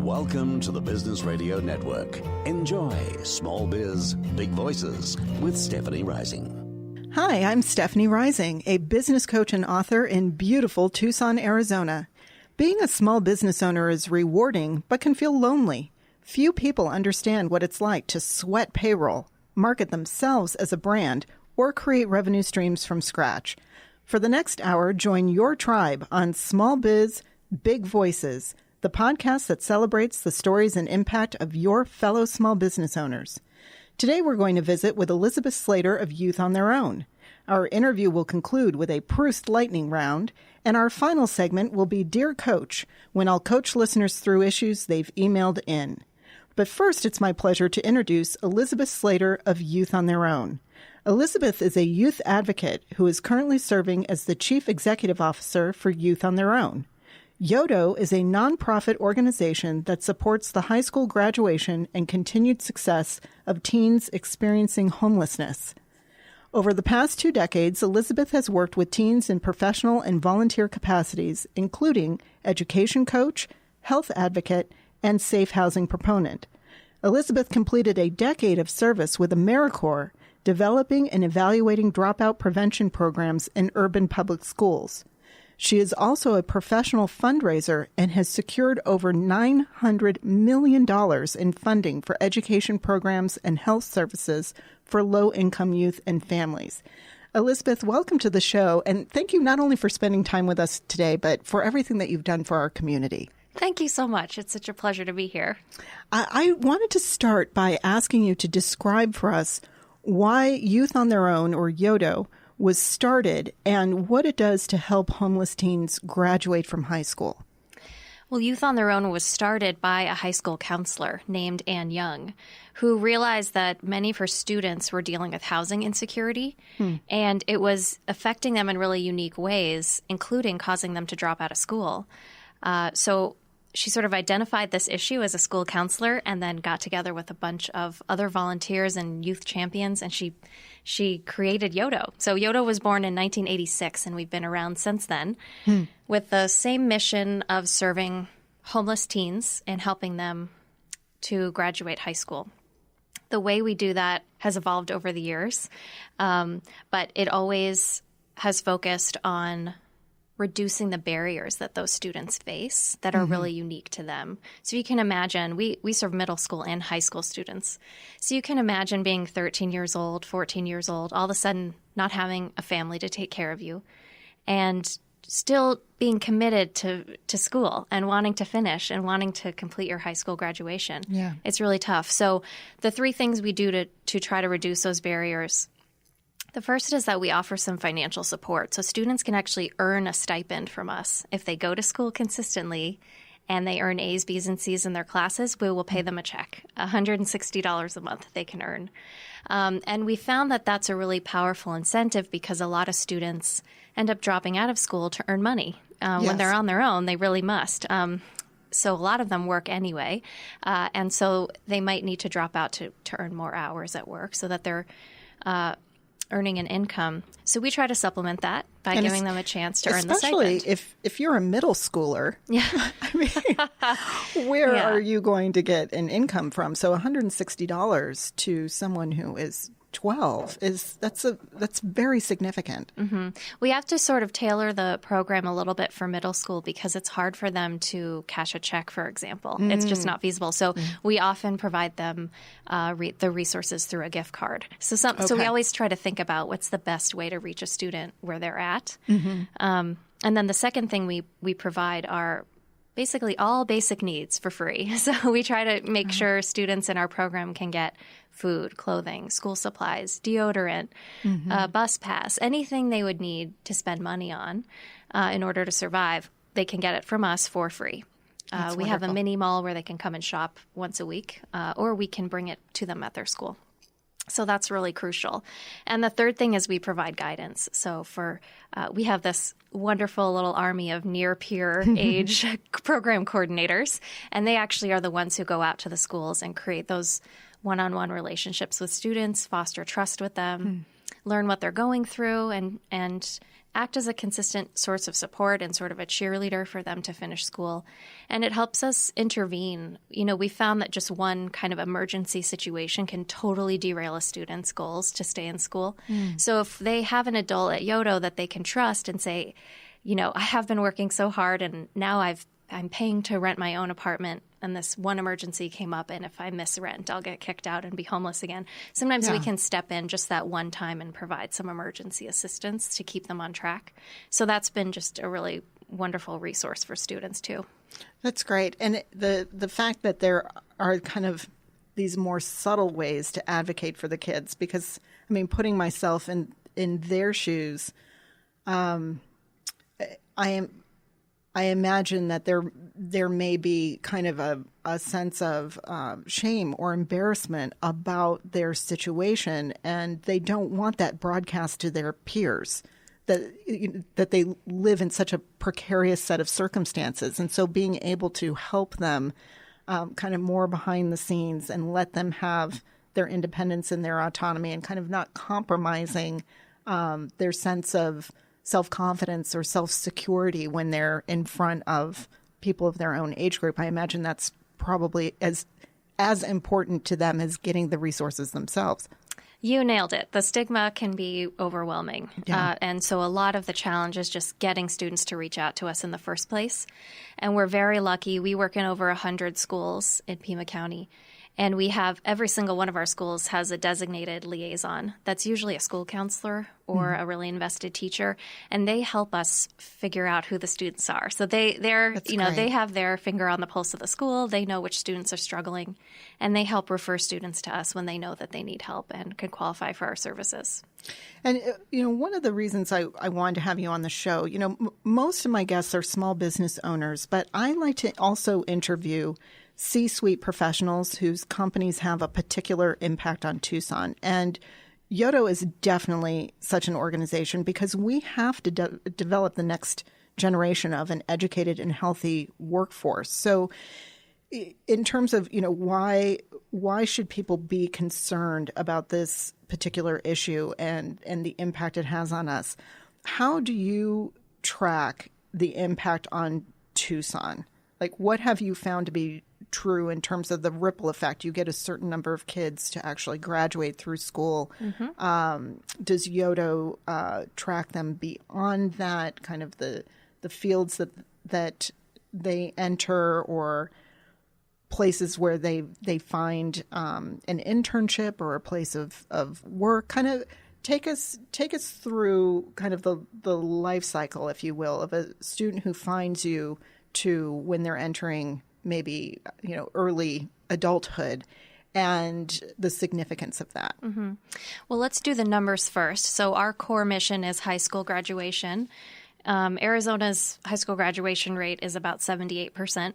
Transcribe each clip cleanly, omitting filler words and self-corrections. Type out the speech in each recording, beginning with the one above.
Welcome to the Business Radio Network. Enjoy Small Biz, Big Voices with Stephanie Rising. Hi, I'm Stephanie Rising, a business coach and author in beautiful Tucson, Arizona. Being a small business owner is rewarding, but can feel lonely. Few people understand what it's like to sweat payroll, market themselves as a brand, or create revenue streams from scratch. For the next hour, join your tribe on Small Biz, Big Voices, the podcast that celebrates the stories and impact of your fellow small business owners. Today, we're going to visit with Elizabeth Slater of Youth on Their Own. Our interview will conclude with a Proust lightning round, and our final segment will be Dear Coach, when I'll coach listeners through issues they've emailed in. But first, it's my pleasure to introduce Elizabeth Slater of Youth on Their Own. Elizabeth is a youth advocate who is currently serving as the Chief Executive Officer for Youth on Their Own. YODO is a nonprofit organization that supports the high school graduation and continued success of teens experiencing homelessness. Over the past 2 decades, Elizabeth has worked with teens in professional and volunteer capacities, including education coach, health advocate, and safe housing proponent. Elizabeth completed a decade of service with AmeriCorps, developing and evaluating dropout prevention programs in urban public schools. She is also a professional fundraiser and has secured over $900 million in funding for education programs and health services for low-income youth and families. Elizabeth, welcome to the show, and thank you not only for spending time with us today, but for everything that you've done for our community. Thank you so much. It's such a pleasure to be here. I wanted to start by asking you to describe for us why Youth on Their Own, or YODO, was started and what it does to help homeless teens graduate from high school. Well, Youth on Their Own was started by a high school counselor named Ann Young, who realized that many of her students were dealing with housing insecurity, and it was affecting them in really unique ways, including causing them to drop out of school. So she sort of identified this issue as a school counselor and then got together with a bunch of other volunteers and youth champions, and she created YODO. So YODO was born in 1986, and we've been around since then with the same mission of serving homeless teens and helping them to graduate high school. The way we do that has evolved over the years, but it always has focused on reducing the barriers that those students face that are really unique to them. So you can imagine, we serve middle school and high school students. So you can imagine being 13 years old, 14 years old, all of a sudden not having a family to take care of you and still being committed to school and wanting to finish and wanting to complete your high school graduation. Yeah. It's really tough. So the 3 things we do to try to reduce those barriers. The first is that we offer some financial support. So students can actually earn a stipend from us. If they go to school consistently and they earn A's, B's, and C's in their classes, we will pay them a check, $160 a month they can earn. And we found that that's a really powerful incentive because a lot of students end up dropping out of school to earn money. When they're on their own, they really must. So a lot of them work anyway. And so they might need to drop out to earn more hours at work so that they're earning an income. So we try to supplement that by giving them a chance to earn the stipend. Especially if you're a middle schooler. Yeah. I mean, where are you going to get an income from? So $160 to someone who is 12 that's very significant. We have to sort of tailor the program a little bit for middle school because it's hard for them to cash a check, for example. It's just not feasible. So we often provide them the resources through a gift card. So we always try to think about what's the best way to reach a student where they're at. And then the second thing we provide are basically all basic needs for free. So we try to make sure students in our program can get food, clothing, school supplies, deodorant, bus pass, anything they would need to spend money on in order to survive, they can get it from us for free. We have a mini mall where they can come and shop once a week, or we can bring it to them at their school. So that's really crucial. And the third thing is we provide guidance. So we have this wonderful little army of near peer age program coordinators, and they actually are the ones who go out to the schools and create those one-on-one relationships with students, foster trust with them, learn what they're going through, and act as a consistent source of support and sort of a cheerleader for them to finish school. And it helps us intervene. We found that just one kind of emergency situation can totally derail a student's goals to stay in school. So if they have an adult at Yodo that they can trust and say, I have been working so hard and now I'm paying to rent my own apartment, and this one emergency came up, and if I miss rent, I'll get kicked out and be homeless again. Sometimes we can step in just that one time and provide some emergency assistance to keep them on track. So that's been just a really wonderful resource for students too. That's great. And the fact that there are kind of these more subtle ways to advocate for the kids, because, putting myself in their shoes, I imagine that there may be kind of a sense of shame or embarrassment about their situation, and they don't want that broadcast to their peers, that they live in such a precarious set of circumstances. And so being able to help them kind of more behind the scenes and let them have their independence and their autonomy and kind of not compromising their sense of self-confidence or self-security when they're in front of people of their own age group. I imagine that's probably as important to them as getting the resources themselves. You nailed it. The stigma can be overwhelming. Yeah. And so a lot of the challenge is just getting students to reach out to us in the first place. And we're very lucky. We work in over 100 schools in Pima County. And we have every single one of our schools has a designated liaison. That's usually a school counselor or a really invested teacher, and they help us figure out who the students are. So they have their finger on the pulse of the school. They know which students are struggling, and they help refer students to us when they know that they need help and can qualify for our services. And, one of the reasons I wanted to have you on the show, most of my guests are small business owners, but I like to also interview C-suite professionals whose companies have a particular impact on Tucson. And Yodo is definitely such an organization because we have to develop the next generation of an educated and healthy workforce. So in terms of, why should people be concerned about this particular issue and the impact it has on us? How do you track the impact on Tucson? Like, what have you found to be true in terms of the ripple effect? You get a certain number of kids to actually graduate through school. Does Yodo track them beyond that, kind of the fields that they enter or places where they find an internship or a place of work? Kind of take us through kind of the life cycle, if you will, of a student who finds you to when they're entering maybe, early adulthood and the significance of that. Well, let's do the numbers first. So our core mission is high school graduation. Arizona's high school graduation rate is about 78%.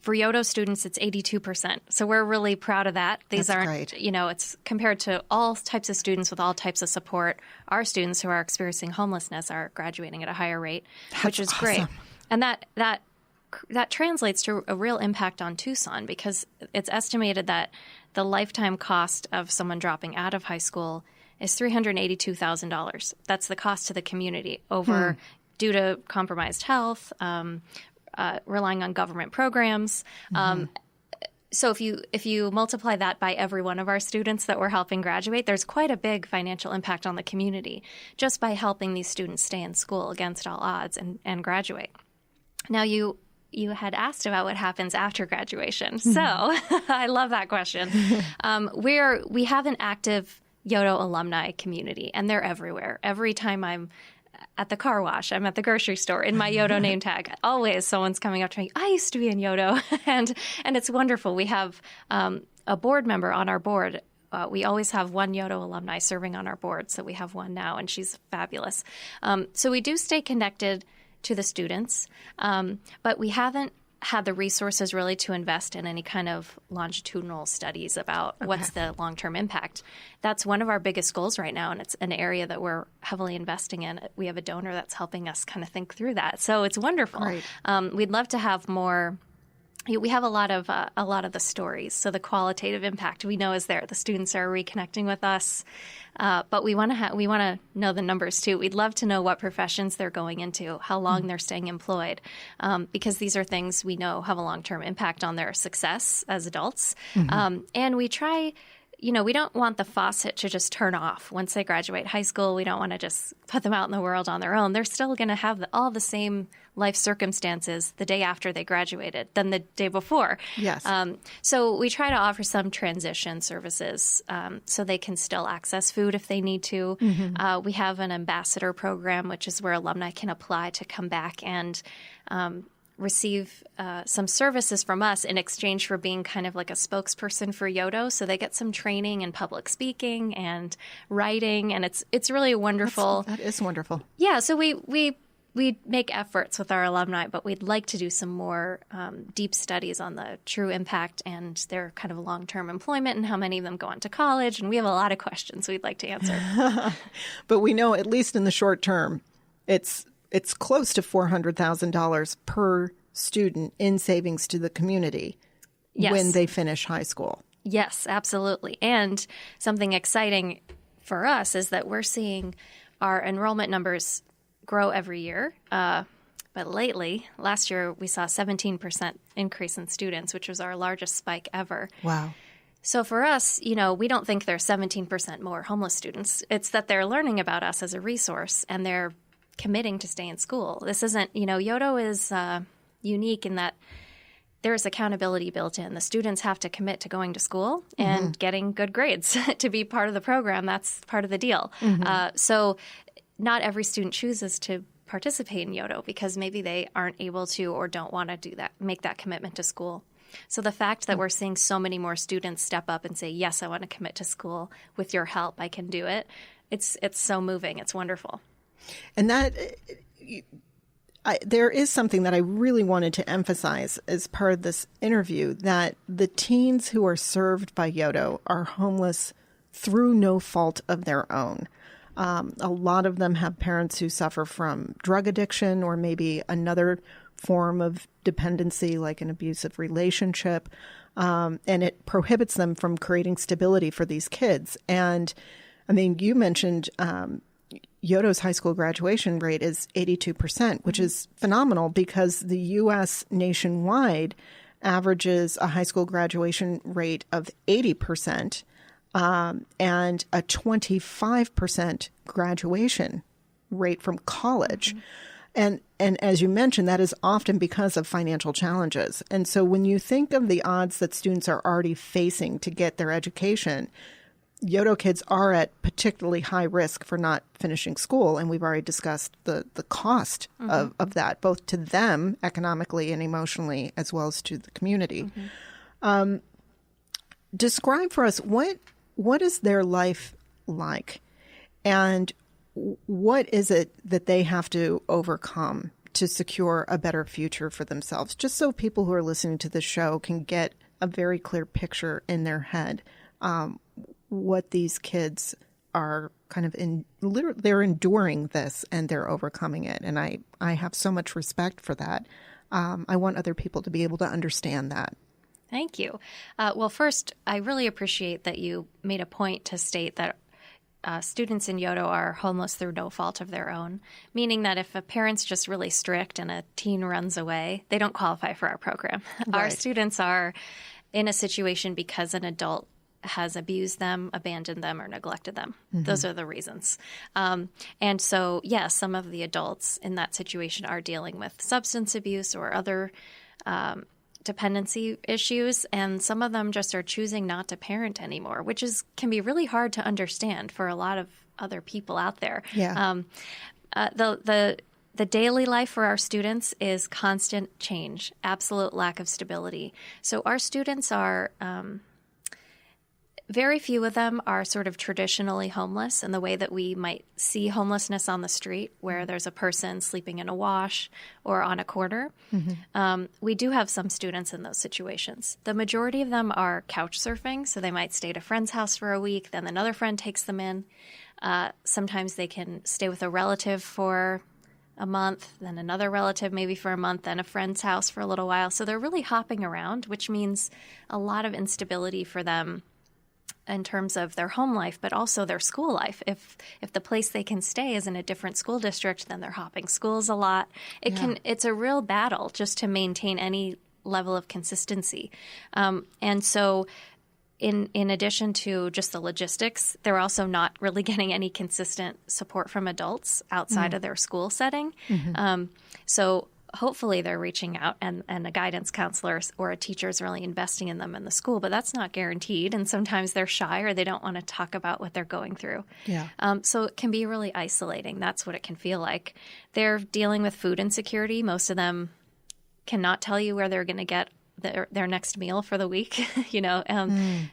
For Yodo students, it's 82%. So we're really proud of that. These That's aren't, great. It's compared to all types of students with all types of support. Our students who are experiencing homelessness are graduating at a higher rate, which is awesome. great. And that translates to a real impact on Tucson because it's estimated that the lifetime cost of someone dropping out of high school is $382,000. That's the cost to the community due to compromised health, relying on government programs. So if you multiply that by every one of our students that we're helping graduate, there's quite a big financial impact on the community just by helping these students stay in school against all odds and graduate. Now, you had asked about what happens after graduation. So I love that question. We have an active Yodo alumni community, and they're everywhere. Every time I'm at the car wash, I'm at the grocery store, in my Yodo name tag, always someone's coming up to me, I used to be in Yodo. and it's wonderful. We have a board member on our board. We always have one Yodo alumni serving on our board, so we have one now, and she's fabulous. So we do stay connected to the students, but we haven't had the resources really to invest in any kind of longitudinal studies about what's the long-term impact. That's one of our biggest goals right now, and it's an area that we're heavily investing in. We have a donor that's helping us kind of think through that. So it's wonderful. Right. We'd love to have more we have a lot of the stories. So the qualitative impact we know is there. The students are reconnecting with us, but we want to know the numbers too. We'd love to know what professions they're going into, how long they're staying employed, because these are things we know have a long-term impact on their success as adults. And we try. We don't want the faucet to just turn off once they graduate high school. We don't want to just put them out in the world on their own. They're still going to have all the same life circumstances the day after they graduated than the day before. Yes. So we try to offer some transition services so they can still access food if they need to. We have an ambassador program, which is where alumni can apply to come back and receive some services from us in exchange for being kind of like a spokesperson for Yodo. So they get some training in public speaking and writing, and it's really wonderful. That is wonderful. Yeah, so we make efforts with our alumni, but we'd like to do some more deep studies on the true impact and their kind of long-term employment and how many of them go on to college. And we have a lot of questions we'd like to answer. But we know, at least in the short term, it's close to $400,000 per student in savings to the community when they finish high school. Yes, absolutely. And something exciting for us is that we're seeing our enrollment numbers grow every year. But lately, last year, we saw a 17% increase in students, which was our largest spike ever. Wow. So for us, we don't think there's 17% more homeless students. It's that they're learning about us as a resource and they're committing to stay in school. This isn't, Yodo is unique in that there's accountability built in. The students have to commit to going to school and getting good grades to be part of the program. That's part of the deal. So not every student chooses to participate in Yodo because maybe they aren't able to or don't want to do that, make that commitment to school. So the fact that we're seeing so many more students step up and say, yes, I want to commit to school. With your help, I can do it. It's so moving. It's wonderful. And that there is something that I really wanted to emphasize as part of this interview, that the teens who are served by Yodo are homeless through no fault of their own. A lot of them have parents who suffer from drug addiction or maybe another form of dependency like an abusive relationship, and it prohibits them from creating stability for these kids. And I mean, you mentioned Yodo's high school graduation rate is 82%, which is phenomenal because the U.S. nationwide averages a high school graduation rate of 80% and a 25% graduation rate from college. And as you mentioned, that is often because of financial challenges. And so when you think of the odds that students are already facing to get their education, Yodo kids are at particularly high risk for not finishing school. And we've already discussed the cost of that, both to them economically and emotionally, as well as to the community. Describe for us, what is their life like? And what is it that they have to overcome to secure a better future for themselves? Just so people who are listening to this show can get a very clear picture in their head what these kids are kind of they're enduring this and they're overcoming it. And I have so much respect for that. I want other people to be able to understand that. Thank you. Well, first, I really appreciate that you made a point to state that students in Yodo are homeless through no fault of their own, meaning that if a parent's just really strict and a teen runs away, they don't qualify for our program. Right. Our students are in a situation because an adult has abused them, abandoned them, or neglected them. Those are the reasons. And so, yes, some of the adults in that situation are dealing with substance abuse or other dependency issues, and some of them just are choosing not to parent anymore, which can be really hard to understand for a lot of other people out there. Yeah. The daily life for our students is constant change, absolute lack of stability. So our students are very few of them are sort of traditionally homeless in the way that we might see homelessness on the street, where there's a person sleeping in a wash or on a corner. We do have some students in those situations. The majority of them are couch surfing, so they might stay at a friend's house for a week, then another friend takes them in. Sometimes they can stay with a relative for a month, then another relative maybe for a month, then a friend's house for a little while. So they're really hopping around, which means a lot of instability for them in terms of their home life, but also their school life. If the place they can stay is in a different school district, then they're hopping schools a lot. It's a real battle just to maintain any level of consistency. And so in addition to just the logistics, they're also not really getting any consistent support from adults outside of their school setting. So hopefully they're reaching out and a guidance counselor or a teacher is really investing in them in the school, but that's not guaranteed. And sometimes they're shy or they don't want to talk about what they're going through. So it can be really isolating. That's what it can feel like. They're dealing with food insecurity. Most of them cannot tell you where they're going to get their next meal for the week,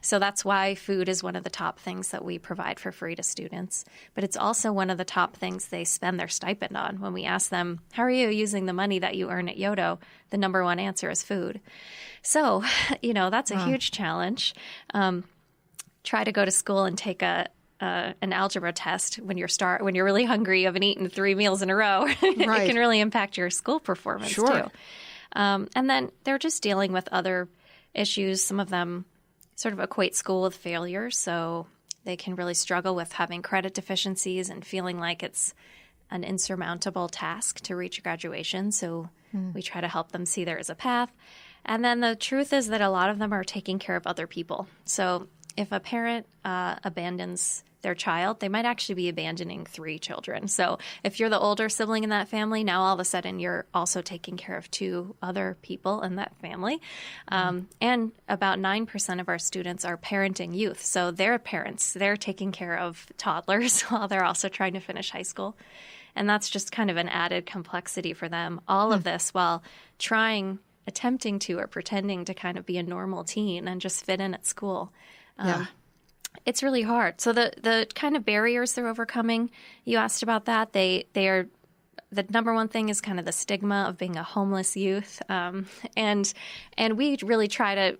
So that's why food is one of the top things that we provide for free to students. But it's also one of the top things they spend their stipend on. When we ask them, how are you using the money that you earn at Yodo? The number one answer is food. So, that's a huge challenge. Try to go to school and take an algebra test when you're really hungry. You haven't eaten 3 meals in a row. Right. It can really impact your school performance too. And then they're just dealing with other issues. Some of them sort of equate school with failure, so they can really struggle with having credit deficiencies and feeling like it's an insurmountable task to reach graduation. So we try to help them see there is a path. And then the truth is that a lot of them are taking care of other people. So if a parent abandons their child, they might actually be abandoning 3 children. So if you're the older sibling in that family, now all of a sudden you're also taking care of 2 other people in that family. And about 9% of our students are parenting youth. So their parents, they're taking care of toddlers while they're also trying to finish high school. And that's just kind of an added complexity for them. All of this while attempting to or pretending to kind of be a normal teen and just fit in at school. It's really hard. So the kind of barriers they're overcoming, you asked about that. They are the number one thing is kind of the stigma of being a homeless youth, and we really try to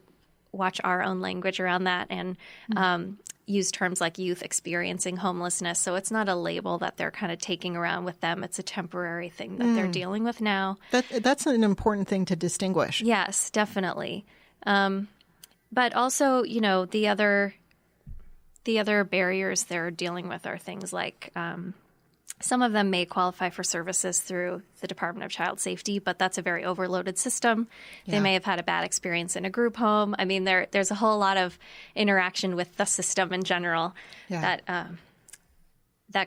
watch our own language around that and use terms like youth experiencing homelessness. So it's not a label that they're kind of taking around with them. It's a temporary thing that they're dealing with now. That's an important thing to distinguish. Yes, definitely. But also, the other barriers they're dealing with are things like some of them may qualify for services through the Department of Child Safety, but that's a very overloaded system. They may have had a bad experience in a group home. I mean, there's a whole lot of interaction with the system in general that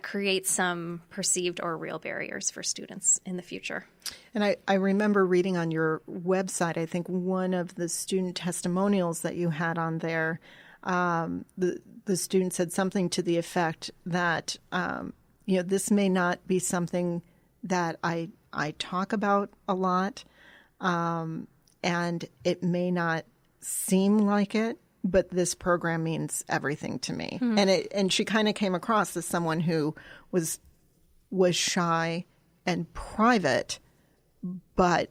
creates some perceived or real barriers for students in the future. And I remember reading on your website, I think one of the student testimonials that you had on there, the student said something to the effect that, this may not be something that I talk about a lot, and it may not seem like it, but this program means everything to me. And she kind of came across as someone who was shy and private, but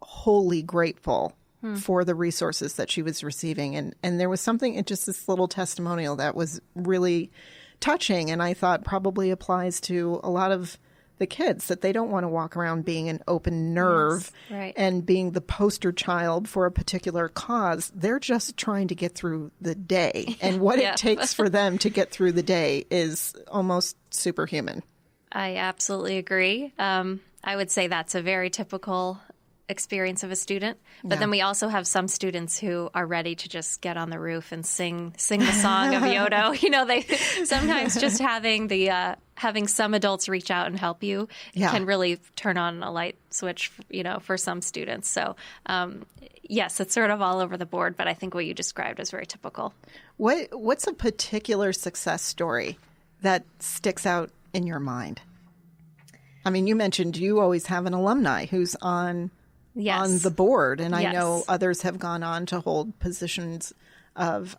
wholly grateful for the resources that she was receiving. And there was something in just this little testimonial that was really touching, and I thought probably applies to a lot of the kids, that they don't want to walk around being an open nerve and being the poster child for a particular cause. They're just trying to get through the day. And what it takes for them to get through the day is almost superhuman. I absolutely agree. I would say that's a very typical experience of a student. But then we also have some students who are ready to just get on the roof and sing the song of Yodo. They sometimes just having some adults reach out and help you can really turn on a light switch, for some students. So, yes, it's sort of all over the board, but I think what you described is very typical. What's a particular success story that sticks out in your mind? I mean, you mentioned you always have an alumni who's on the board, and I know others have gone on to hold positions of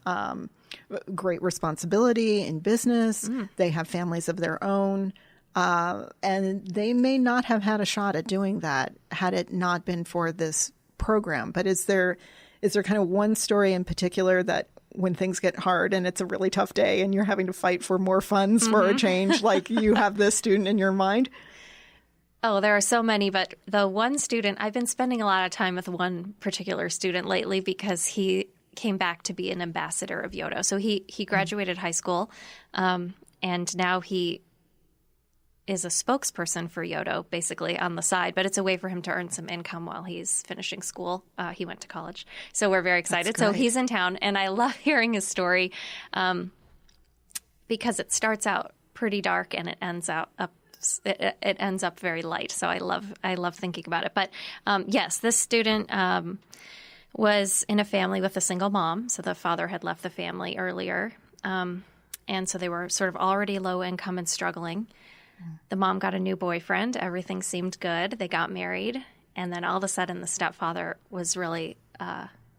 great responsibility in business. They have families of their own, and they may not have had a shot at doing that had it not been for this program. But is there kind of one story in particular that when things get hard and it's a really tough day and you're having to fight for more funds for a change, like you have this student in your mind? Oh, there are so many, but the one student, I've been spending a lot of time with one particular student lately because he came back to be an ambassador of Yodo. So he graduated high school, and now he is a spokesperson for Yodo, basically, on the side. But it's a way for him to earn some income while he's finishing school. He went to college. So we're very excited. So he's in town, and I love hearing his story because it starts out pretty dark and it ends up very light. So I love thinking about it. But yes, this student was in a family with a single mom. So the father had left the family earlier. And so they were sort of already low income and struggling. The mom got a new boyfriend. Everything seemed good. They got married. And then all of a sudden the stepfather was really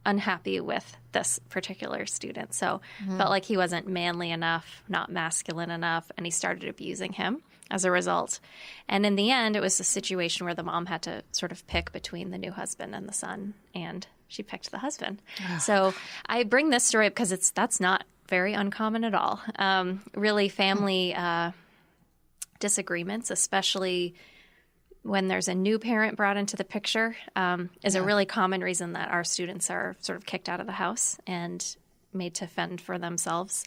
unhappy with this particular student. So felt like he wasn't manly enough, not masculine enough, and he started abusing him as a result. And in the end, it was a situation where the mom had to sort of pick between the new husband and the son, and she picked the husband. So I bring this story up because that's not very uncommon at all. Really, family disagreements, especially when there's a new parent brought into the picture, is a really common reason that our students are sort of kicked out of the house and made to fend for themselves.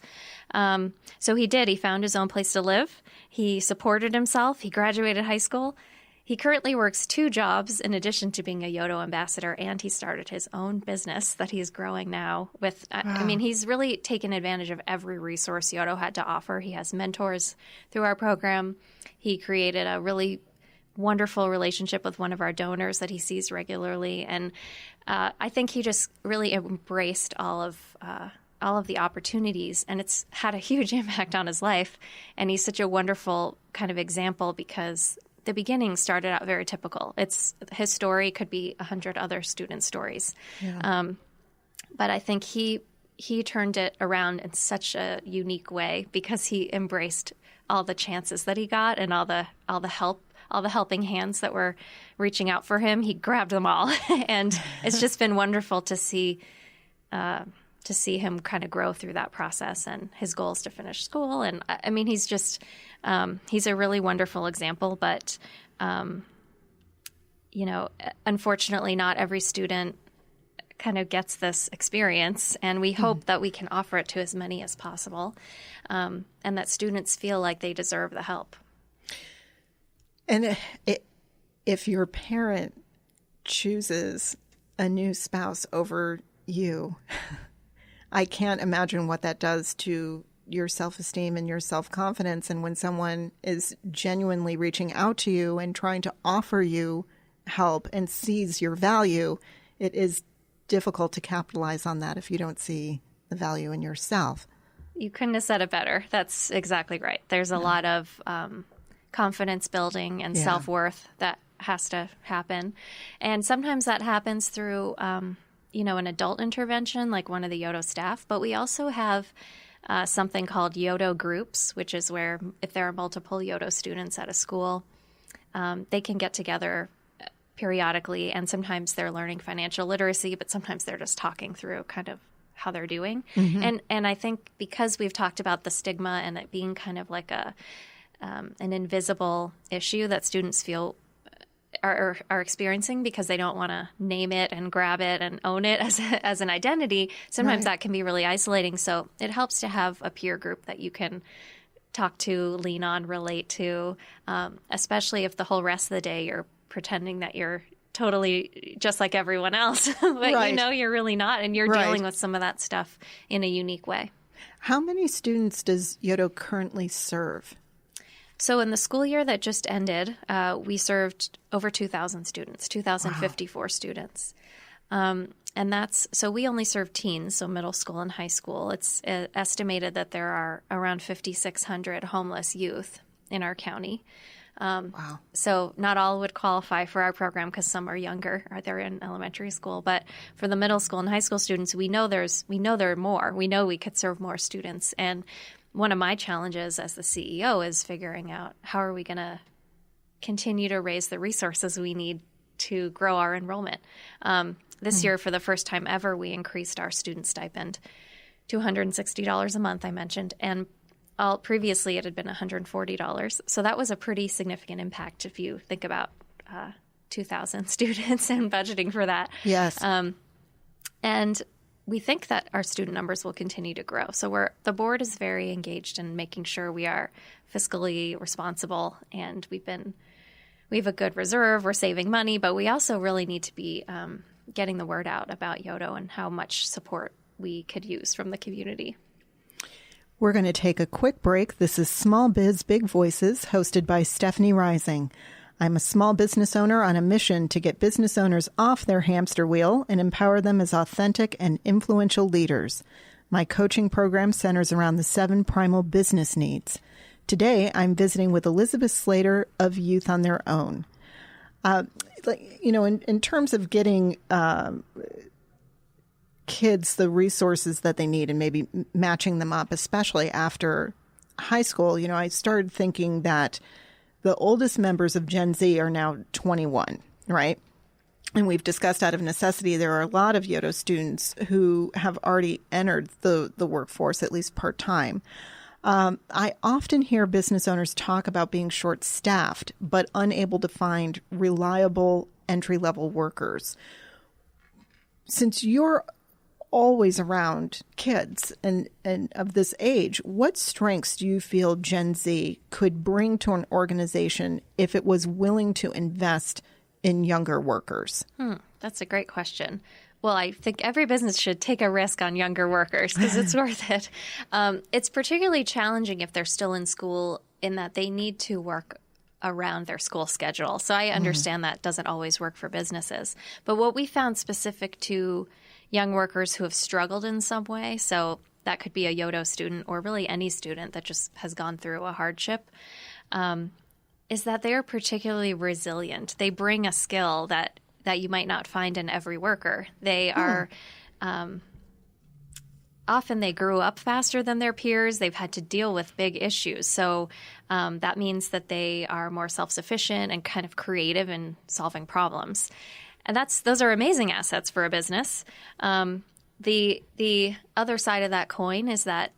So he did. He found his own place to live. He supported himself. He graduated high school. He currently works 2 jobs in addition to being a Yodo ambassador, and he started his own business that he's growing now with. I mean, he's really taken advantage of every resource Yodo had to offer. He has mentors through our program. He created a really wonderful relationship with one of our donors that he sees regularly. And I think he just really embraced all of the opportunities, and it's had a huge impact on his life. And he's such a wonderful kind of example because the beginning started out very typical. His story could be 100 other student stories. Yeah. But I think he turned it around in such a unique way because he embraced all the chances that he got and all the help, all the helping hands that were reaching out for him. He grabbed them all. And it's just been wonderful to see him kind of grow through that process, and his goal is to finish school. And I mean, he's just, he's a really wonderful example, but, unfortunately not every student kind of gets this experience, and we hope that we can offer it to as many as possible, and that students feel like they deserve the help. And if your parent chooses a new spouse over you, I can't imagine what that does to your self-esteem and your self-confidence. And when someone is genuinely reaching out to you and trying to offer you help and sees your value, it is difficult to capitalize on that if you don't see the value in yourself. You couldn't have said it better. That's exactly right. There's a lot of confidence building and self-worth that has to happen. And sometimes that happens through an adult intervention, like one of the Yodo staff. But we also have something called Yodo groups, which is where if there are multiple Yodo students at a school, they can get together periodically. And sometimes they're learning financial literacy, but sometimes they're just talking through kind of how they're doing. Mm-hmm. And I think because we've talked about the stigma and it being kind of like an invisible issue that students feel are experiencing because they don't want to name it and grab it and own it as an identity. Sometimes that can be really isolating. So it helps to have a peer group that you can talk to, lean on, relate to, especially if the whole rest of the day you're pretending that you're totally just like everyone else, but you know you're really not, and you're dealing with some of that stuff in a unique way. How many students does Yodo currently serve? So in the school year that just ended, we served over 2,000 students, 2,054 students. And so we only serve teens, so middle school and high school. It's estimated that there are around 5,600 homeless youth in our county. So not all would qualify for our program because some are younger, or they're in elementary school. But for the middle school and high school students, we know there are more. We know we could serve more students. And one of my challenges as the CEO is figuring out how are we going to continue to raise the resources we need to grow our enrollment. This year, for the first time ever, we increased our student stipend to $160 a month, I mentioned. And Previously, it had been $140. So that was a pretty significant impact if you think about 2,000 students and budgeting for that. Yes. And we think that our student numbers will continue to grow. So the board is very engaged in making sure we are fiscally responsible, and we have a good reserve. We're saving money, but we also really need to be getting the word out about Yodo and how much support we could use from the community. We're going to take a quick break. This is Small Biz Big Voices, hosted by Stephanie Rising. I'm a small business owner on a mission to get business owners off their hamster wheel and empower them as authentic and influential leaders. My coaching program centers around the 7 primal business needs. Today, I'm visiting with Elizabeth Slater of Youth on Their Own. In terms of getting kids the resources that they need and maybe matching them up, especially after high school, I started thinking that the oldest members of Gen Z are now 21, right? And we've discussed out of necessity, there are a lot of Yodo students who have already entered the workforce, at least part-time. I often hear business owners talk about being short-staffed, but unable to find reliable entry-level workers. Since you're always around kids and of this age, what strengths do you feel Gen Z could bring to an organization if it was willing to invest in younger workers? That's a great question. Well, I think every business should take a risk on younger workers because it's worth it. It's particularly challenging if they're still in school in that they need to work around their school schedule. So I understand that doesn't always work for businesses. But what we found specific to young workers who have struggled in some way, so that could be a Yodo student or really any student that just has gone through a hardship, is that they are particularly resilient. They bring a skill that you might not find in every worker. They are often they grew up faster than their peers. They've had to deal with big issues. So that means that they are more self-sufficient and kind of creative in solving problems. And those are amazing assets for a business. The other side of that coin is that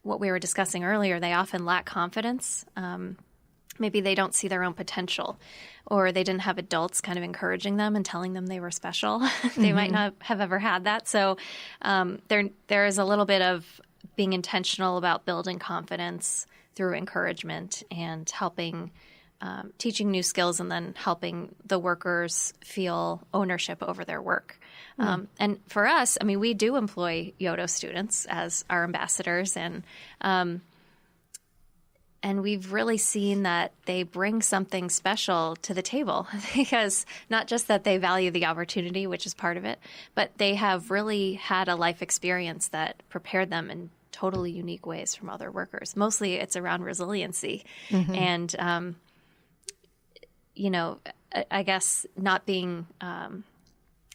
what we were discussing earlier, they often lack confidence. Maybe they don't see their own potential, or they didn't have adults kind of encouraging them and telling them they were special. They might not have ever had that. So there is a little bit of being intentional about building confidence through encouragement and helping teaching new skills and then helping the workers feel ownership over their work. And for us, I mean, we do employ Yodo students as our ambassadors, and we've really seen that they bring something special to the table because not just that they value the opportunity, which is part of it, but they have really had a life experience that prepared them in totally unique ways from other workers. Mostly it's around resiliency and, I guess not being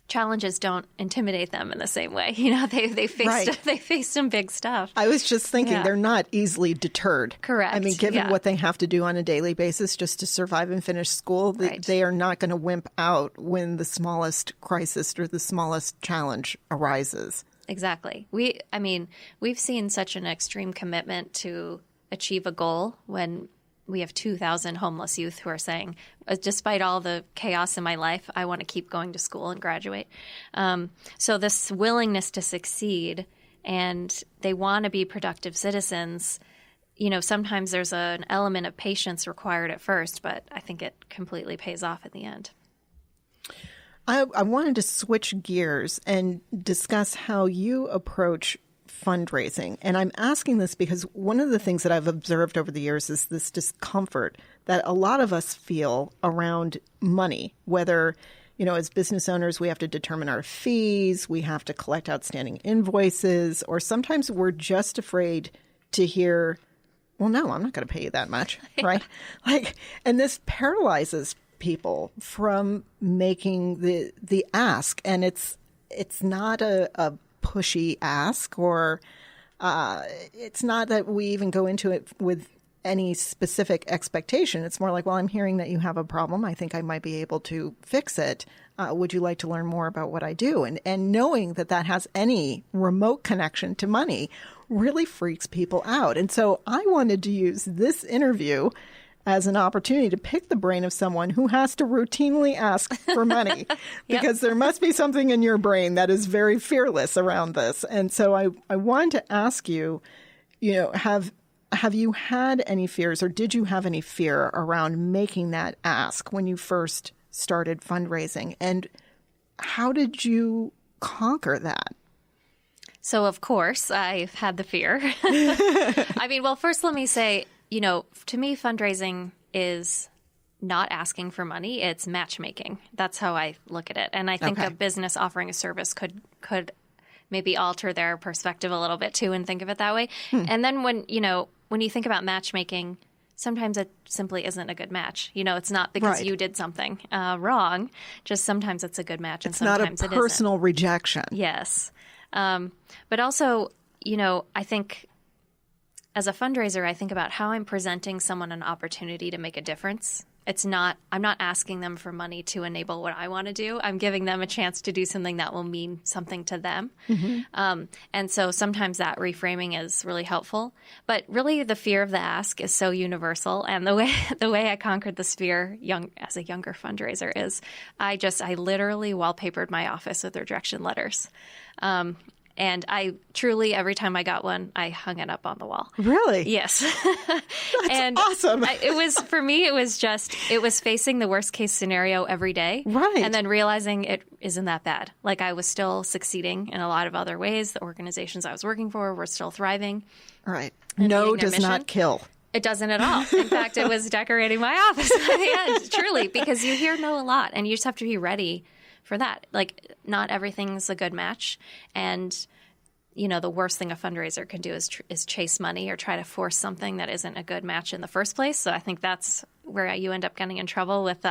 challenges don't intimidate them in the same way. They faced some big stuff. I was just thinking they're not easily deterred. Correct. I mean, given what they have to do on a daily basis just to survive and finish school, they are not going to wimp out when the smallest crisis or the smallest challenge arises. Exactly. We've seen such an extreme commitment to achieve a goal when we have 2,000 homeless youth who are saying, despite all the chaos in my life, I want to keep going to school and graduate. So this willingness to succeed, and they want to be productive citizens. Sometimes there's an element of patience required at first, but I think it completely pays off at the end. I wanted to switch gears and discuss how you approach fundraising. And I'm asking this because one of the things that I've observed over the years is this discomfort that a lot of us feel around money, whether, as business owners, we have to determine our fees, we have to collect outstanding invoices, or sometimes we're just afraid to hear, well, no, I'm not going to pay you that much, right? And this paralyzes people from making the ask. And it's not a pushy ask, or it's not that we even go into it with any specific expectation. It's more like, well, I'm hearing that you have a problem. I think I might be able to fix it. Would you like to learn more about what I do? And knowing that that has any remote connection to money really freaks people out. And so I wanted to use this interview as an opportunity to pick the brain of someone who has to routinely ask for money because there must be something in your brain that is very fearless around this. And so I wanted to ask you, have you had any fears or did you have any fear around making that ask when you first started fundraising? And how did you conquer that? So, of course, I've had the fear. I mean, well, first let me say, to me, fundraising is not asking for money. It's matchmaking. That's how I look at it. And I think a business offering a service could maybe alter their perspective a little bit too and think of it that way. And then when you think about matchmaking, sometimes it simply isn't a good match. It's not because you did something wrong. Just sometimes it's a good match and sometimes it isn't. It's not a personal rejection. Yes. But also, I think as a fundraiser, I think about how I'm presenting someone an opportunity to make a difference. I'm not asking them for money to enable what I want to do. I'm giving them a chance to do something that will mean something to them. And so sometimes that reframing is really helpful. But really the fear of the ask is so universal. And the way I conquered this fear as a younger fundraiser is I literally wallpapered my office with rejection letters. And I truly, every time I got one, I hung it up on the wall. Really? Yes. That's awesome. For me, it was facing the worst case scenario every day. Right. And then realizing it isn't that bad. Like I was still succeeding in a lot of other ways. The organizations I was working for were still thriving. Right. No does not kill. It doesn't at all. In fact, it was decorating my office by the end, truly, because you hear no a lot and you just have to be ready for that. Like not everything's a good match. And, the worst thing a fundraiser can do is chase money or try to force something that isn't a good match in the first place. So I think that's where you end up getting in trouble with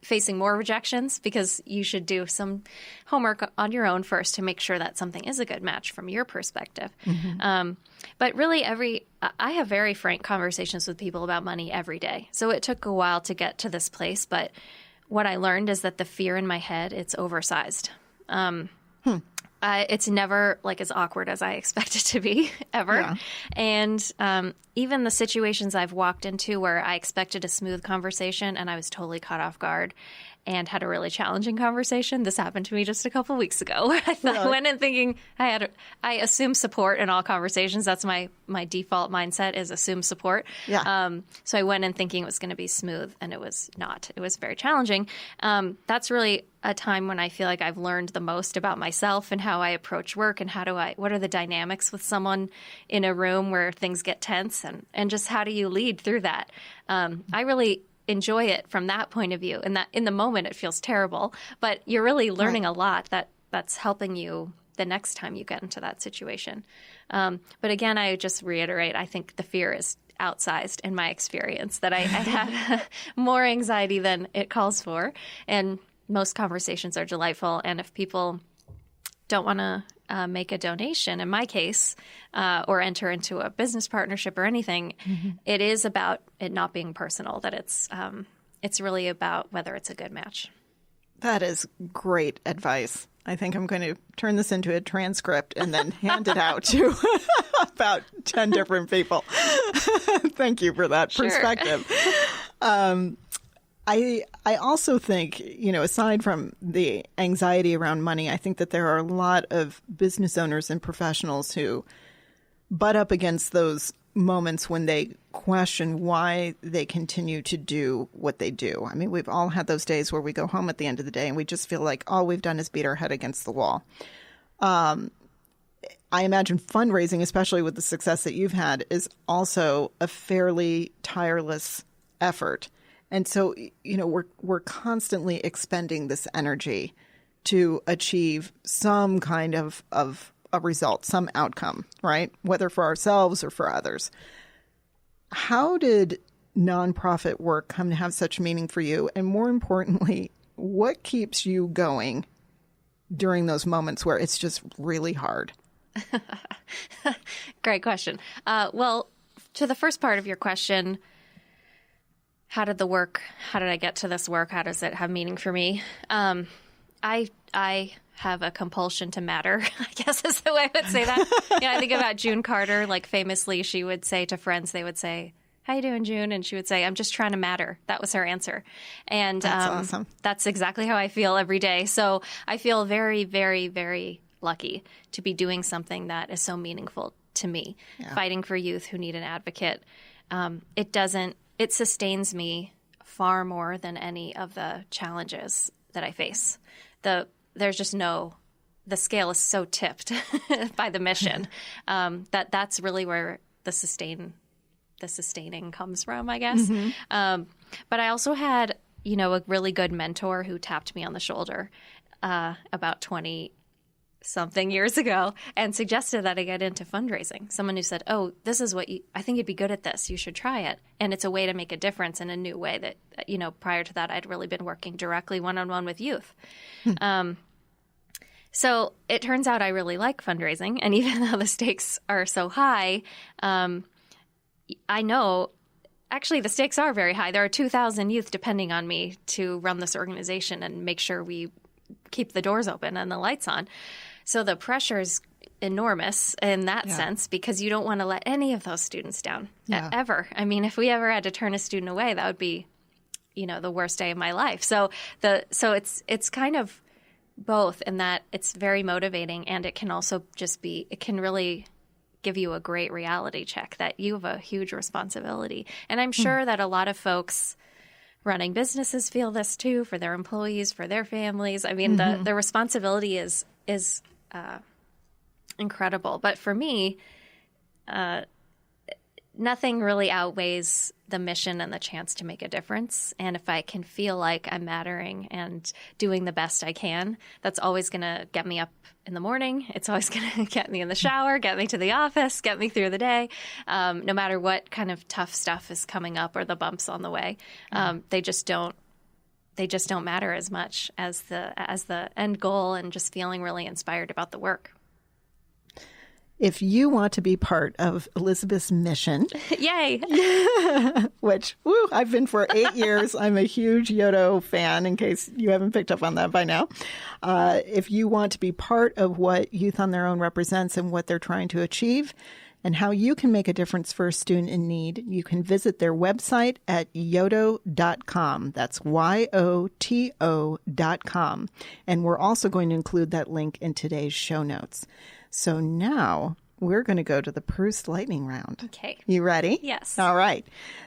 facing more rejections because you should do some homework on your own first to make sure that something is a good match from your perspective. But really I have very frank conversations with people about money every day. So it took a while to get to this place, but what I learned is that the fear in my head, it's oversized. It's never like as awkward as I expect it to be ever. Yeah. And even the situations I've walked into where I expected a smooth conversation and I was totally caught off guard and had a really challenging conversation. This happened to me just a couple of weeks ago. I went in thinking I assume support in all conversations. That's my default mindset is assume support. Yeah. So I went in thinking it was going to be smooth, and it was not. It was very challenging. That's really a time when I feel like I've learned the most about myself and how I approach work and what are the dynamics with someone in a room where things get tense and just how do you lead through that. I really enjoy it from that point of view. And that in the moment it feels terrible, but you're really learning a lot that's helping you the next time you get into that situation. But again, I just reiterate, I think the fear is outsized in my experience, that I had more anxiety than it calls for. And most conversations are delightful. And if people don't want to make a donation, in my case, or enter into a business partnership or anything, it is about it not being personal, that it's really about whether it's a good match. That is great advice. I think I'm going to turn this into a transcript and then hand it out to about 10 different people. Thank you for that perspective. I also think, aside from the anxiety around money, I think that there are a lot of business owners and professionals who butt up against those moments when they question why they continue to do what they do. I mean, we've all had those days where we go home at the end of the day and we just feel like all we've done is beat our head against the wall. I imagine fundraising, especially with the success that you've had, is also a fairly tireless effort. And so, we're constantly expending this energy to achieve some kind of a result, some outcome, right? Whether for ourselves or for others. How did nonprofit work come to have such meaning for you? And more importantly, what keeps you going during those moments where it's just really hard? Great question. Well, To the first part of your question, how did I get to this work? How does it have meaning for me? I have a compulsion to matter, I guess is the way I would say that. I think about June Carter, like famously, she would say to friends, they would say, "How you doing, June?" And she would say, "I'm just trying to matter." That was her answer. And that's awesome. That's exactly how I feel every day. So I feel very, very, very lucky to be doing something that is so meaningful to me, fighting for youth who need an advocate. It sustains me far more than any of the challenges that I face. There's just the scale is so tipped by the mission that's really where the sustaining comes from, I guess. Mm-hmm. But I also had, a really good mentor who tapped me on the shoulder about 20-something years ago and suggested that I get into fundraising. Someone who said, "Oh, this is I think you'd be good at this. You should try it." And it's a way to make a difference in a new way that, prior to that, I'd really been working directly one-on-one with youth. So it turns out I really like fundraising. And even though the stakes are so high, I know actually the stakes are very high. There are 2,000 youth depending on me to run this organization and make sure we keep the doors open and the lights on. So the pressure is enormous in that sense because you don't want to let any of those students down ever. I mean, if we ever had to turn a student away, that would be, the worst day of my life. So it's kind of both in that it's very motivating and it can also it can really give you a great reality check that you have a huge responsibility. And I'm sure that a lot of folks running businesses feel this too, for their employees, for their families. I mean, the responsibility is incredible. But for me, nothing really outweighs the mission and the chance to make a difference. And if I can feel like I'm mattering and doing the best I can, that's always going to get me up in the morning. It's always going to get me in the shower, get me to the office, get me through the day, no matter what kind of tough stuff is coming up or the bumps on the way. They just don't matter as much as the end goal and just feeling really inspired about the work. If you want to be part of Elizabeth's mission, yay! Which I've been for 8 years. I'm a huge Yodo fan, in case you haven't picked up on that by now. If you want to be part of what Youth on Their Own represents and what they're trying to achieve, and how you can make a difference for a student in need, you can visit their website at yoto.com. That's YOTO.com. And we're also going to include that link in today's show notes. So now we're going to go to the Proust lightning round. Okay. You ready? Yes. All right.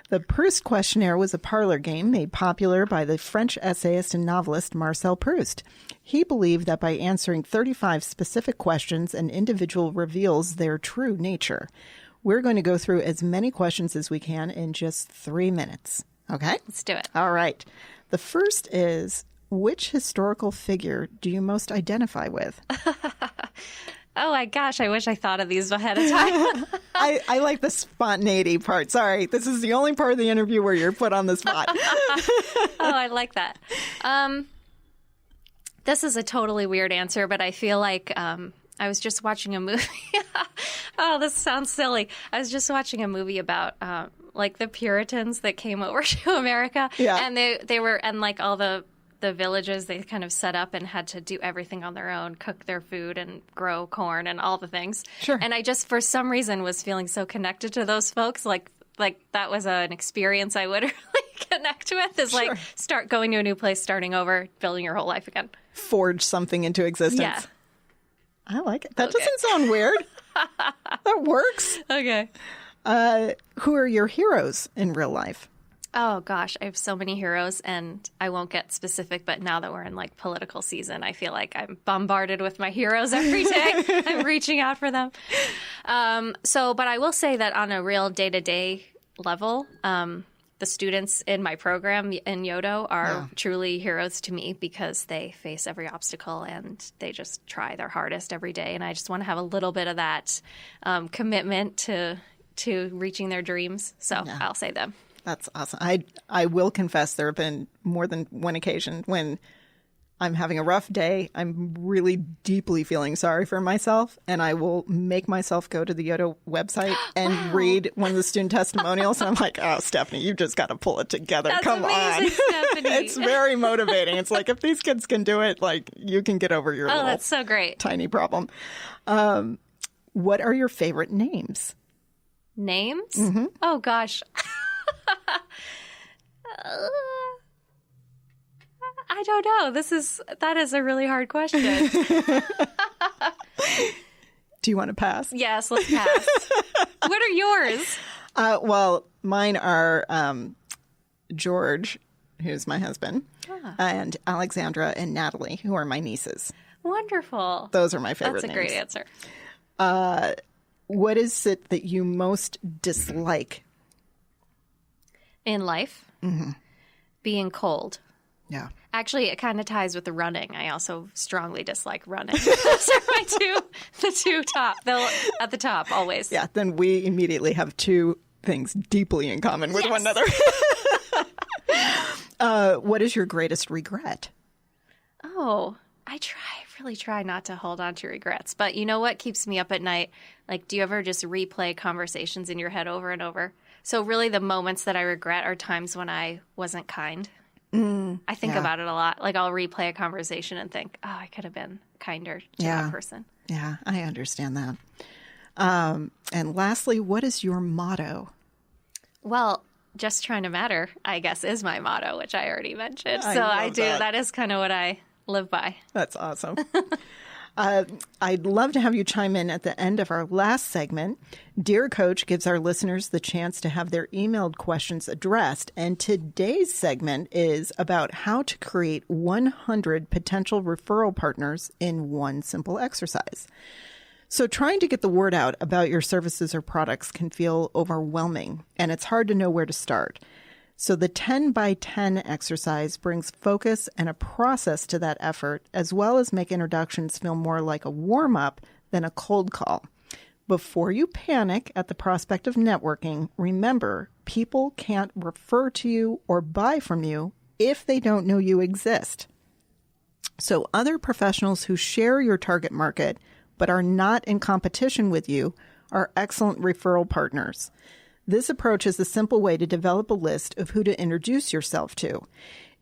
The Proust questionnaire was a parlor game made popular by the French essayist and novelist Marcel Proust. He believed that by answering 35 specific questions, an individual reveals their true nature. We're going to go through as many questions as we can in just 3 minutes. Okay? Let's do it. All right. The first is, which historical figure do you most identify with? Oh my gosh, I wish I thought of these ahead of time. I like the spontaneity part. Sorry, this is the only part of the interview where you're put on the spot. Oh, I like that. This is a totally weird answer, but I feel like I was just watching a movie. Oh, this sounds silly. I was just watching a movie about like the Puritans that came over to America. Yeah. And they were, and like all the villages they kind of set up and had to do everything on their own, cook their food and grow corn and all the things. Sure. And I just, for some reason, was feeling so connected to those folks. Like that was an experience I would really connect with, is Sure. like start going to a new place, starting over, building your whole life again. Forge something into existence. Yeah. I like it. That doesn't sound weird. That works. Okay. Who are your heroes in real life? Oh, gosh, I have so many heroes, and I won't get specific, but now that we're in, like, political season, I feel like I'm bombarded with my heroes every day. I'm reaching out for them. But I will say that on a real day-to-day level, the students in my program in Yodo are truly heroes to me because they face every obstacle and they just try their hardest every day, and I just want to have a little bit of that commitment to reaching their dreams, so I'll say them. That's awesome. I will confess there have been more than one occasion when I'm having a rough day. I'm really deeply feeling sorry for myself. And I will make myself go to the Yoda website and read one of the student testimonials. And I'm like, oh, Stephanie, you just got to pull it together. That's Come amazing, on. Stephanie. It's very motivating. It's like, if these kids can do it, like, you can get over your little that's so great. tiny problem. What are your favorite names? Names? Mm-hmm. Oh, gosh. I don't know. That is a really hard question. Do you want to pass? Yes, let's pass. What are yours? Well, mine are George, who's my husband, and Alexandra and Natalie, who are my nieces. Wonderful. Those are my favorite names. That's a great answer. What is it that you most dislike? In life? Mm-hmm. Being cold. Yeah. Actually, it kind of ties with the running. I also strongly dislike running. Those are the two top. They'll at the top always. Yeah. Then we immediately have two things deeply in common with one another. What is your greatest regret? Oh, I really try not to hold on to regrets. But you know what keeps me up at night? Like, do you ever just replay conversations in your head over and over? So really the moments that I regret are times when I wasn't kind. I think about it a lot. Like, I'll replay a conversation and think, oh, I could have been kinder to that person. Yeah, I understand that. And lastly, what is your motto? Well, just trying to matter, I guess, is my motto, which I already mentioned. I so love I do. That is kind of what I live by. That's awesome. I'd love to have you chime in at the end of our last segment. Dear Coach gives our listeners the chance to have their emailed questions addressed. And today's segment is about how to create 100 potential referral partners in one simple exercise. So trying to get the word out about your services or products can feel overwhelming, and it's hard to know where to start. So the 10 by 10 exercise brings focus and a process to that effort, as well as make introductions feel more like a warm-up than a cold call. Before you panic at the prospect of networking, remember, people can't refer to you or buy from you if they don't know you exist. So other professionals who share your target market but are not in competition with you are excellent referral partners. This approach is a simple way to develop a list of who to introduce yourself to.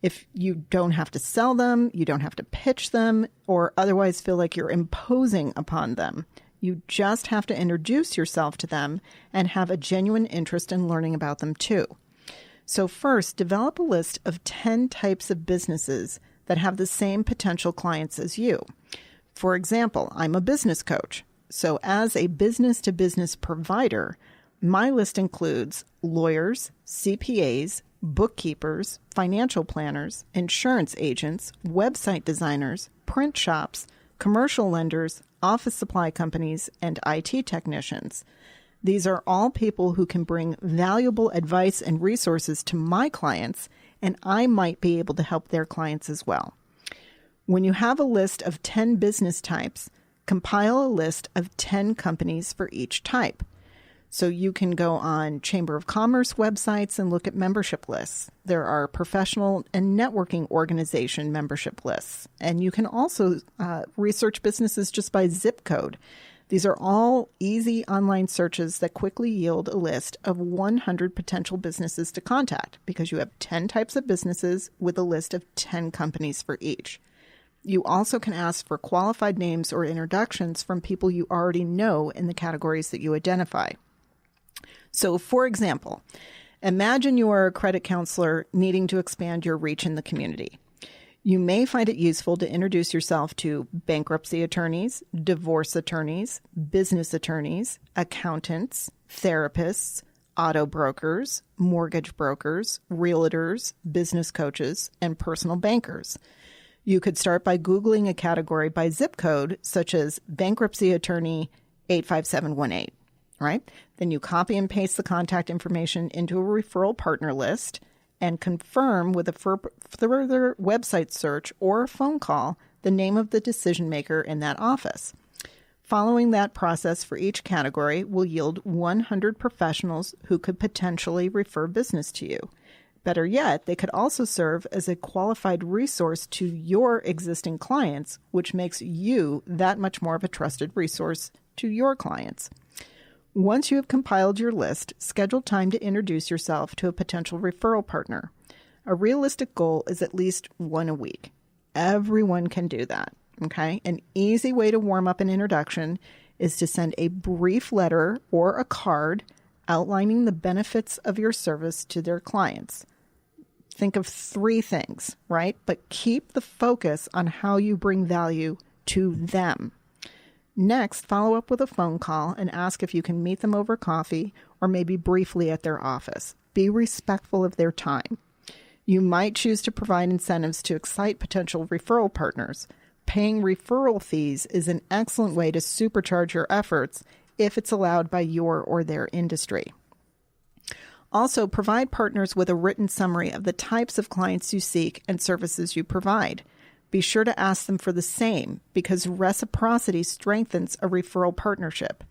If you don't have to sell them, you don't have to pitch them, or otherwise feel like you're imposing upon them. You just have to introduce yourself to them and have a genuine interest in learning about them too. So first, develop a list of 10 types of businesses that have the same potential clients as you. For example, I'm a business coach. So as a business-to-business provider, my list includes lawyers, CPAs, bookkeepers, financial planners, insurance agents, website designers, print shops, commercial lenders, office supply companies, and IT technicians. These are all people who can bring valuable advice and resources to my clients, and I might be able to help their clients as well. When you have a list of 10 business types, compile a list of 10 companies for each type. So you can go on Chamber of Commerce websites and look at membership lists. There are professional and networking organization membership lists. And you can also research businesses just by zip code. These are all easy online searches that quickly yield a list of 100 potential businesses to contact because you have 10 types of businesses with a list of 10 companies for each. You also can ask for qualified names or introductions from people you already know in the categories that you identify. So, for example, imagine you are a credit counselor needing to expand your reach in the community. You may find it useful to introduce yourself to bankruptcy attorneys, divorce attorneys, business attorneys, accountants, therapists, auto brokers, mortgage brokers, realtors, business coaches, and personal bankers. You could start by Googling a category by zip code, such as bankruptcy attorney 85718. Right? Then you copy and paste the contact information into a referral partner list and confirm with a further website search or a phone call the name of the decision maker in that office. Following that process for each category will yield 100 professionals who could potentially refer business to you. Better yet, they could also serve as a qualified resource to your existing clients, which makes you that much more of a trusted resource to your clients. Once you have compiled your list, schedule time to introduce yourself to a potential referral partner. A realistic goal is at least one a week. Everyone can do that, okay? An easy way to warm up an introduction is to send a brief letter or a card outlining the benefits of your service to their clients. Think of 3 things, right? But keep the focus on how you bring value to them. Next, follow up with a phone call and ask if you can meet them over coffee or maybe briefly at their office. Be respectful of their time. You might choose to provide incentives to excite potential referral partners. Paying referral fees is an excellent way to supercharge your efforts if it's allowed by your or their industry. Also, provide partners with a written summary of the types of clients you seek and services you provide. Be sure to ask them for the same because reciprocity strengthens a referral partnership.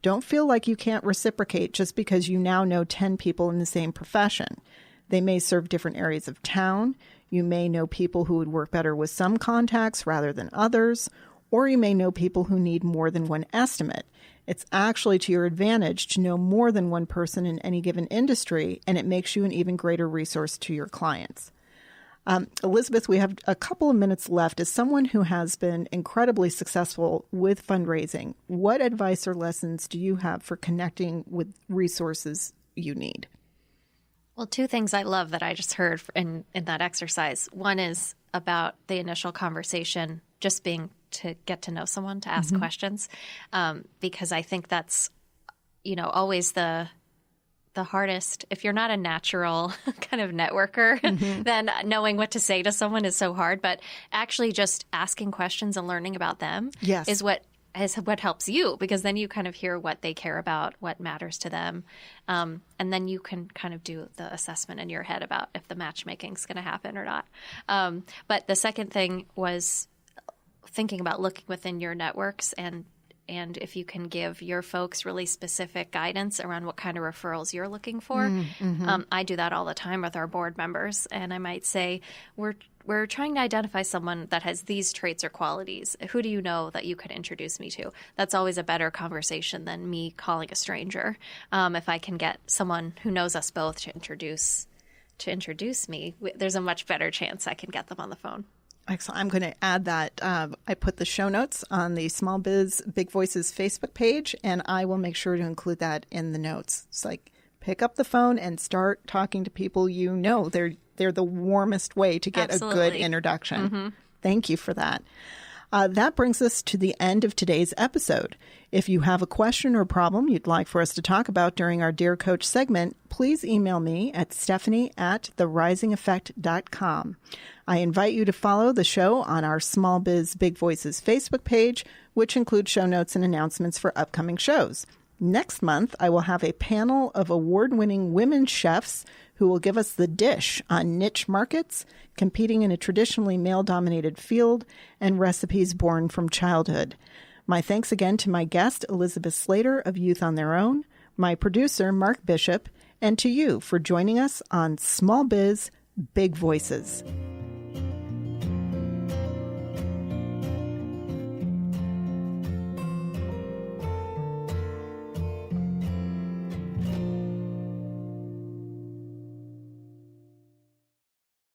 Don't feel like you can't reciprocate just because you now know 10 people in the same profession. They may serve different areas of town. You may know people who would work better with some contacts rather than others, or you may know people who need more than one estimate. It's actually to your advantage to know more than one person in any given industry, and it makes you an even greater resource to your clients. Elizabeth, we have a couple of minutes left. As someone who has been incredibly successful with fundraising, what advice or lessons do you have for connecting with resources you need? Well, 2 things I love that I just heard in that exercise. One is about the initial conversation, just being to get to know someone, to ask questions, because I think that's, always the hardest. If you're not a natural kind of networker, then knowing what to say to someone is so hard. But actually just asking questions and learning about them is what helps you, because then you kind of hear what they care about, what matters to them. And then you can kind of do the assessment in your head about if the matchmaking is going to happen or not. But the second thing was thinking about looking within your networks and if you can give your folks really specific guidance around what kind of referrals you're looking for. I do that all the time with our board members, and I might say, we're trying to identify someone that has these traits or qualities. Who do you know that you could introduce me to? That's always a better conversation than me calling a stranger. If I can get someone who knows us both to introduce me, there's a much better chance I can get them on the phone. Excellent. I'm going to add that I put the show notes on the Small Biz Big Voices Facebook page, and I will make sure to include that in the notes. It's like, pick up the phone and start talking to people you know. They're the warmest way to get a good introduction. Thank you for that. That brings us to the end of today's episode. If you have a question or problem you'd like for us to talk about during our Dear Coach segment, please email me at stephanie@therisingeffect.com. I invite you to follow the show on our Small Biz Big Voices Facebook page, which includes show notes and announcements for upcoming shows. Next month, I will have a panel of award-winning women chefs who will give us the dish on niche markets, competing in a traditionally male-dominated field, and recipes born from childhood. My thanks again to my guest, Elizabeth Slater of Youth on Their Own, my producer, Mark Bishop, and to you for joining us on Small Biz Big Voices.